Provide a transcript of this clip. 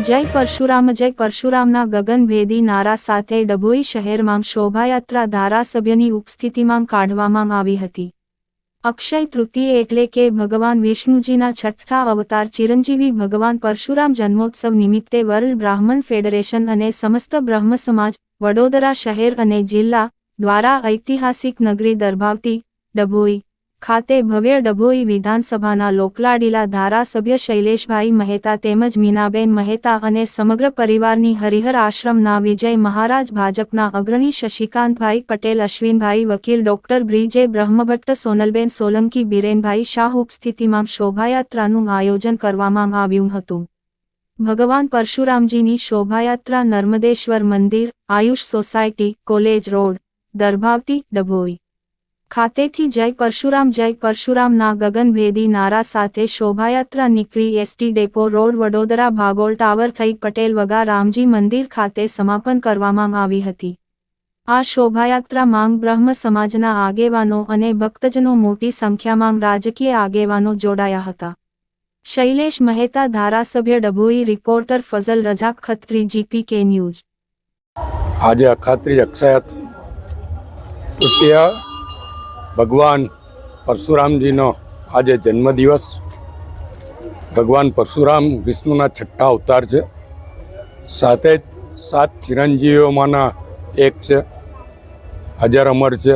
જય પરશુરામના ગગનભેદી નારા સાથે ડભોઈ શહેરમાં શોભાયાત્રા ધારાસભ્યની ઉપસ્થિતિમાં કાઢવામાં આવી હતી। અક્ષય તૃતીય એટલે કે ભગવાન વિષ્ણુજીના છઠ્ઠા અવતાર ચિરંજીવી ભગવાન પરશુરામ જન્મોત્સવ નિમિત્તે વર્લ્ડ બ્રાહ્મણ ફેડરેશન અને સમસ્ત બ્રહ્મ સમાજ વડોદરા શહેર અને જિલ્લા દ્વારા ઐતિહાસિક નગરી દર્ભાવતી ડભોઈ ખાતે ભવ્ય ડભોઈ વિધાનસભાના લોકલાડીલા ધારાસભ્ય શૈલેષભાઈ મહેતા તેમજ મીનાબેન મહેતા અને સમગ્ર પરિવારની હરિહર આશ્રમના વિજય મહારાજ, ભાજપના અગ્રણી શશિકાંતભાઈ પટેલ, અશ્વિનભાઈ વકીલ, ડોક્ટર બ્રિજે બ્રહ્મભટ્ટ, સોનલબેન સોલંકી, બિરેનભાઈ શાહ ઉપસ્થિતિમાં શોભાયાત્રાનું આયોજન કરવામાં આવ્યું હતું। ભગવાન પરશુરામજીની શોભાયાત્રા નર્મદેશ્વર મંદિર, Ayush society, college road, Darbhavati Dabhoi ખાતેથી જય પરશુરામના ગગનભેદી નારા સાથે શોભાયાત્રા નીકળી એસટી ડેપો રોડ, વડોદરા ભાગોળ ટાવર થઈ પટેલ વગા રામજી મંદિર ખાતે સમાપન કરવામાં આવી હતી। આ શોભાયાત્રા માંગ બ્રહ્મ સમાજના આગેવાનો અને ભક્તજનો મોટી સંખ્યામાં રાજકીય આગેવાનો જોડાયા હતા। શૈલેષ મહેતા, ધારાસભ્ય Dabhoi, reporter Fazal Razak Khatri, GPK news. આજે અખાત્રી અક્ષય તૃતીય ભગવાન પરશુરામજીનો આજે જન્મદિવસ। ભગવાન પરશુરામ વિષ્ણુના છઠ્ઠા અવતાર છે, સાથે જ 7 ચિરંજીવીઓમાંના એક છે, અજર અમર છે।